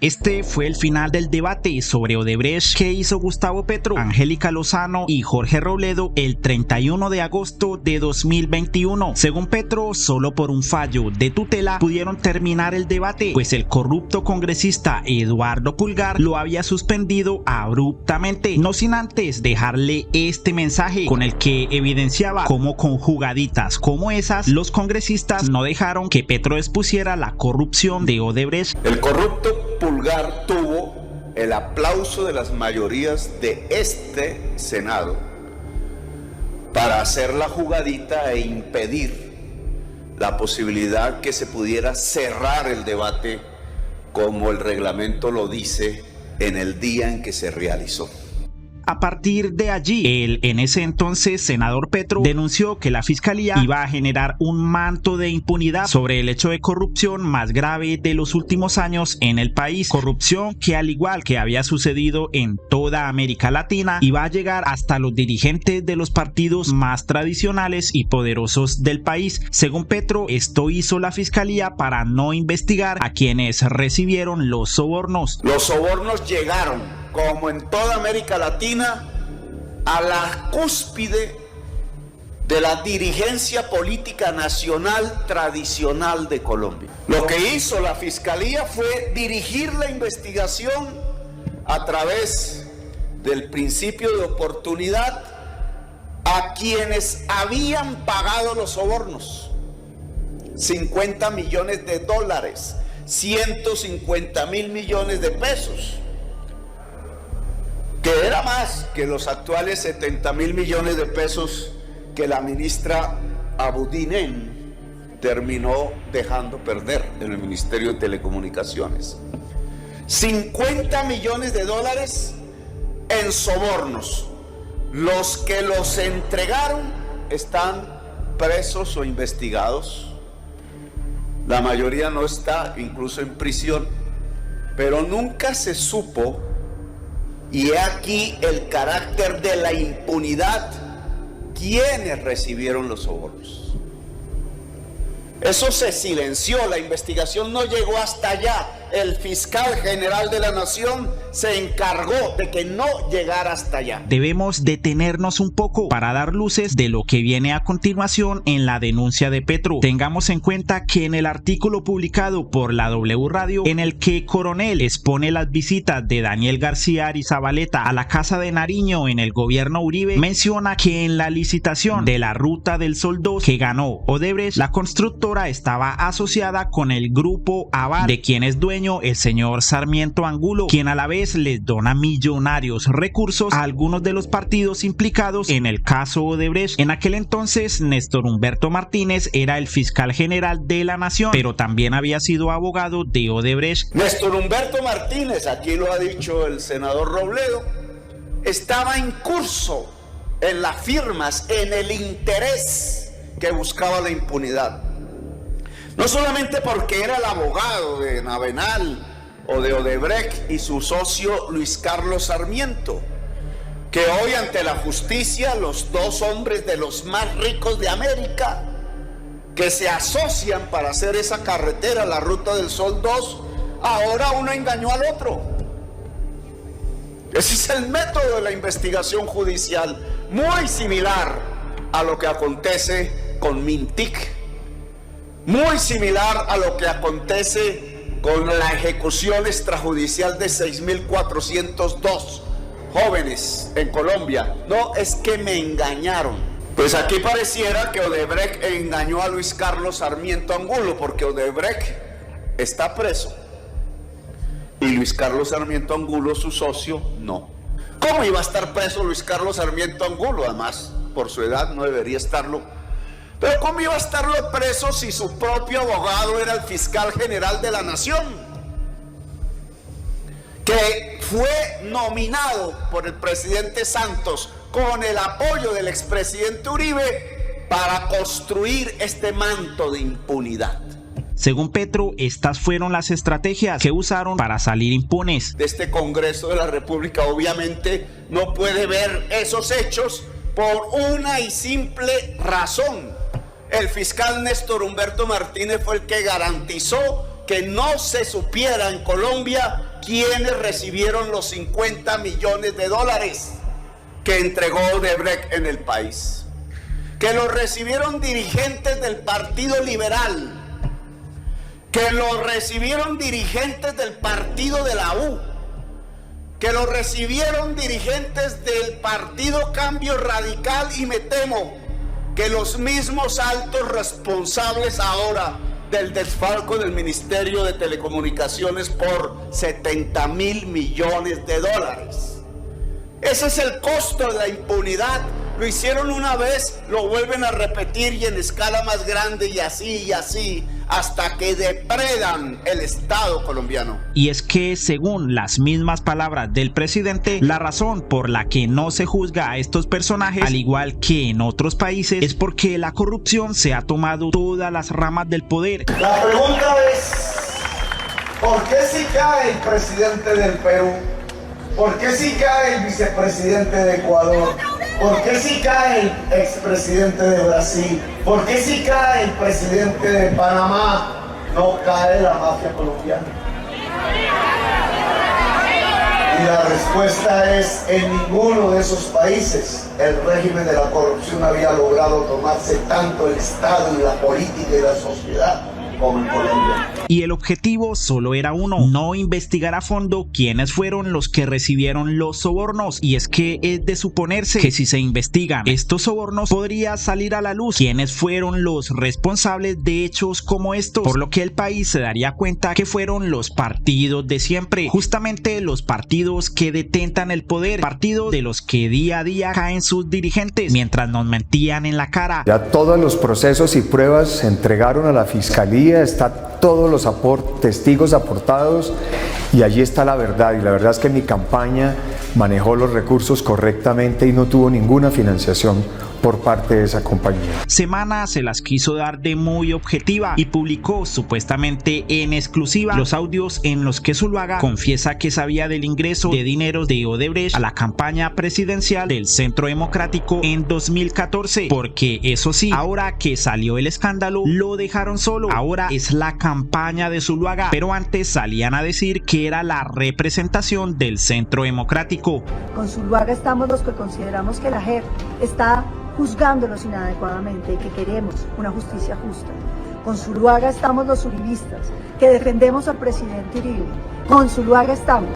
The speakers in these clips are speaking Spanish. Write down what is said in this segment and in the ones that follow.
Este fue el final del debate sobre Odebrecht que hizo Gustavo Petro, Angélica Lozano y Jorge Robledo el 31 de agosto de 2021. Según Petro, solo por un fallo de tutela pudieron terminar el debate, pues el corrupto congresista Eduardo Pulgar lo había suspendido abruptamente, no sin antes dejarle este mensaje con el que evidenciaba cómo con jugaditas como esas los congresistas no dejaron que Petro expusiera la corrupción de Odebrecht. El corrupto Pulgar tuvo el aplauso de las mayorías de este Senado para hacer la jugadita e impedir la posibilidad que se pudiera cerrar el debate como el reglamento lo dice en el día en que se realizó. A partir de allí, el en ese entonces senador Petro denunció que la fiscalía iba a generar un manto de impunidad sobre el hecho de corrupción más grave de los últimos años en el país. Corrupción que, al igual que había sucedido en toda América Latina, iba a llegar hasta los dirigentes de los partidos más tradicionales y poderosos del país. Según Petro, esto hizo la fiscalía para no investigar a quienes recibieron los sobornos. Los sobornos llegaron, como en toda América Latina, a la cúspide de la dirigencia política nacional tradicional de Colombia. Lo que hizo la Fiscalía fue dirigir la investigación a través del principio de oportunidad a quienes habían pagado los sobornos. 50 millones de dólares, 150.000 millones de pesos. Que era más que los actuales 70.000 millones de pesos que la ministra Abudinen terminó dejando perder en el Ministerio de Telecomunicaciones. 50 millones de dólares en sobornos. Los que los entregaron están presos o investigados. La mayoría no está, incluso en prisión, pero nunca se supo. Y he aquí el carácter de la impunidad, quienes recibieron los sobornos. Eso se silenció, la investigación no llegó hasta allá. El fiscal general de la nación se encargó de que no llegara hasta allá. Debemos detenernos un poco para dar luces de lo que viene a continuación en la denuncia de Petro. Tengamos en cuenta que en el artículo publicado por la W Radio, en el que Coronel expone las visitas de Daniel García Arizabaleta a la Casa de Nariño en el gobierno Uribe, menciona que en la licitación de la Ruta del Sol 2 que ganó Odebrecht, la constructora estaba asociada con el grupo Aval, de quien es dueño el señor Sarmiento Angulo, quien a la vez les dona millonarios recursos a algunos de los partidos implicados en el caso Odebrecht. En aquel entonces, Néstor Humberto Martínez era el fiscal general de la nación, pero también había sido abogado de Odebrecht. Néstor Humberto Martínez, aquí lo ha dicho el senador Robledo, estaba en curso en las firmas, en el interés que buscaba la impunidad. No solamente porque era el abogado de Navenal o de Odebrecht y su socio Luis Carlos Sarmiento, que hoy ante la justicia los dos hombres de los más ricos de América que se asocian para hacer esa carretera, la Ruta del Sol 2, ahora uno engañó al otro. Ese es el método de la investigación judicial, muy similar a lo que acontece con Mintic. Muy similar a lo que acontece con la ejecución extrajudicial de 6.402 jóvenes en Colombia. No, es que me engañaron. Pues aquí pareciera que Odebrecht engañó a Luis Carlos Sarmiento Angulo, porque Odebrecht está preso y Luis Carlos Sarmiento Angulo, su socio, no. ¿Cómo iba a estar preso Luis Carlos Sarmiento Angulo? Además, por su edad no debería estarlo. Pero ¿cómo iba a estarlo preso si su propio abogado era el fiscal general de la nación? Que fue nominado por el presidente Santos con el apoyo del expresidente Uribe para construir este manto de impunidad. Según Petro, estas fueron las estrategias que usaron para salir impunes. De este Congreso de la República obviamente no puede ver esos hechos por una y simple razón. El fiscal Néstor Humberto Martínez fue el que garantizó que no se supiera en Colombia quiénes recibieron los 50 millones de dólares que entregó Odebrecht en el país. Que los recibieron dirigentes del Partido Liberal, que los recibieron dirigentes del Partido de la U, que los recibieron dirigentes del Partido Cambio Radical, y me temo que los mismos altos responsables ahora del desfalco del Ministerio de Telecomunicaciones por 70.000 millones de dólares. Ese es el costo de la impunidad. Lo hicieron una vez, lo vuelven a repetir y en escala más grande, y así, hasta que depredan el Estado colombiano. Y es que, según las mismas palabras del presidente, la razón por la que no se juzga a estos personajes, al igual que en otros países, es porque la corrupción se ha tomado todas las ramas del poder. La pregunta es, ¿por qué si cae el presidente del Perú? ¿Por qué si cae el vicepresidente de Ecuador? ¿Por qué si cae el expresidente de Brasil? ¿Por qué si cae el presidente de Panamá? No cae la mafia colombiana. Y la respuesta es, en ninguno de esos países el régimen de la corrupción había logrado tomarse tanto el Estado y la política y la sociedad como en Colombia. Y el objetivo solo era uno: no investigar a fondo quiénes fueron los que recibieron los sobornos. Y es que es de suponerse que si se investigan estos sobornos, podría salir a la luz quiénes fueron los responsables de hechos como estos, por lo que el país se daría cuenta que fueron los partidos de siempre, justamente los partidos que detentan el poder, partidos de los que día a día caen sus dirigentes mientras nos mentían en la cara. Ya todos los procesos y pruebas se entregaron a la fiscalía, está todos los testigos aportados y allí está la verdad. Y la verdad es que mi campaña manejó los recursos correctamente y no tuvo ninguna financiación por parte de esa compañía. Semana se las quiso dar de muy objetiva y publicó supuestamente en exclusiva los audios en los que Zuluaga confiesa que sabía del ingreso de dineros de Odebrecht a la campaña presidencial del Centro Democrático en 2014, porque eso sí, ahora que salió el escándalo, lo dejaron solo. Ahora es la campaña de Zuluaga, pero antes salían a decir que era la representación del Centro Democrático. Con Zuluaga estamos los que consideramos que la JEP está juzgándolos inadecuadamente y que queremos una justicia justa. Con Zuluaga estamos los uribistas, que defendemos al presidente Uribe. Con Zuluaga estamos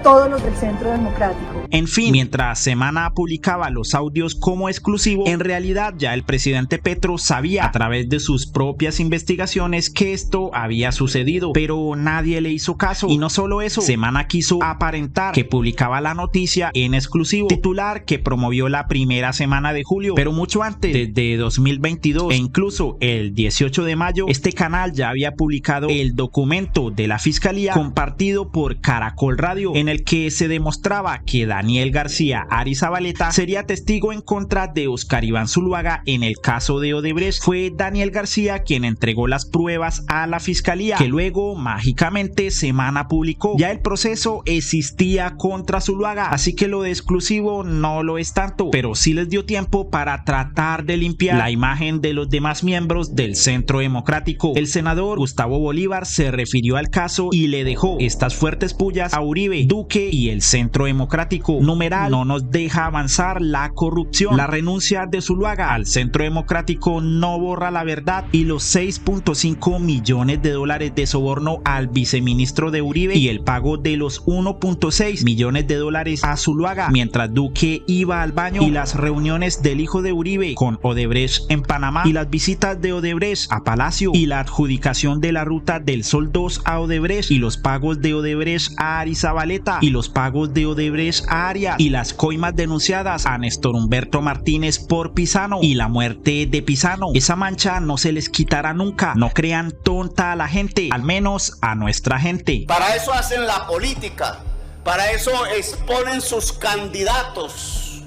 todos los del Centro Democrático. En fin, mientras Semana publicaba los audios como exclusivo, en realidad ya el presidente Petro sabía a través de sus propias investigaciones que esto había sucedido, pero nadie le hizo caso. Y no solo eso, Semana quiso aparentar que publicaba la noticia en exclusivo, titular que promovió la primera semana de julio, pero mucho antes, desde 2022 e incluso el 18 de mayo, este canal ya había publicado el documento de la fiscalía compartido por Caracol Radio, en el que se demostraba que Daniel García Arizabaleta sería testigo en contra de Oscar Iván Zuluaga en el caso de Odebrecht. Fue Daniel García quien entregó las pruebas a la fiscalía, que luego mágicamente Semana publicó. Ya el proceso existía contra Zuluaga, así que lo de exclusivo no lo es tanto, pero sí les dio tiempo para tratar de limpiar la imagen de los demás miembros del Centro Democrático. El senador Gustavo Bolívar se refirió al caso y le dejó estas fuertes pullas a Uribe, Duque y el Centro Democrático. Numeral: no nos deja avanzar la corrupción. La renuncia de Zuluaga al Centro Democrático no borra la verdad, y los 6.5 millones de dólares de soborno al viceministro de Uribe y el pago de los 1.6 millones de dólares a Zuluaga mientras Duque iba al baño, y las reuniones del hijo de Uribe con Odebrecht en Panamá, y las visitas de Odebrecht a Palacio, y la adjudicación de la ruta del Sol 2 a Odebrecht, y los pagos de Odebrecht a Arizabaleta, y los pagos de Odebrecht a Arias, y las coimas denunciadas a Néstor Humberto Martínez por Pisano, y la muerte de Pisano. Esa mancha no se les quitará nunca. No crean tonta a la gente, al menos a nuestra gente. Para eso hacen la política, para eso exponen sus candidatos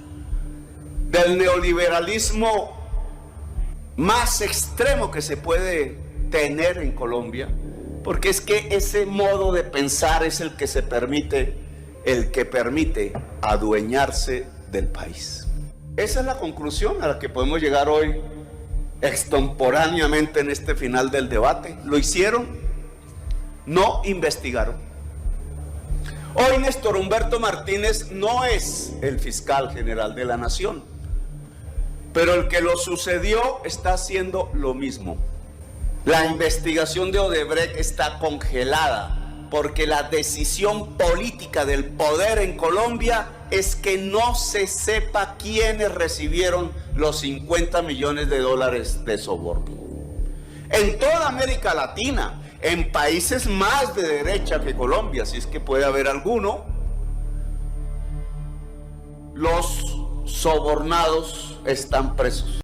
del neoliberalismo más extremo que se puede tener en Colombia, porque es que ese modo de pensar es el que permite adueñarse del país. Esa es la conclusión a la que podemos llegar hoy extemporáneamente en este final del debate. Lo hicieron, no investigaron. Hoy Néstor Humberto Martínez no es el fiscal general de la nación, pero el que lo sucedió está haciendo lo mismo. La investigación de Odebrecht está congelada porque la decisión política del poder en Colombia es que no se sepa quiénes recibieron los 50 millones de dólares de soborno. En toda América Latina, en países más de derecha que Colombia, si es que puede haber alguno, los sobornados están presos.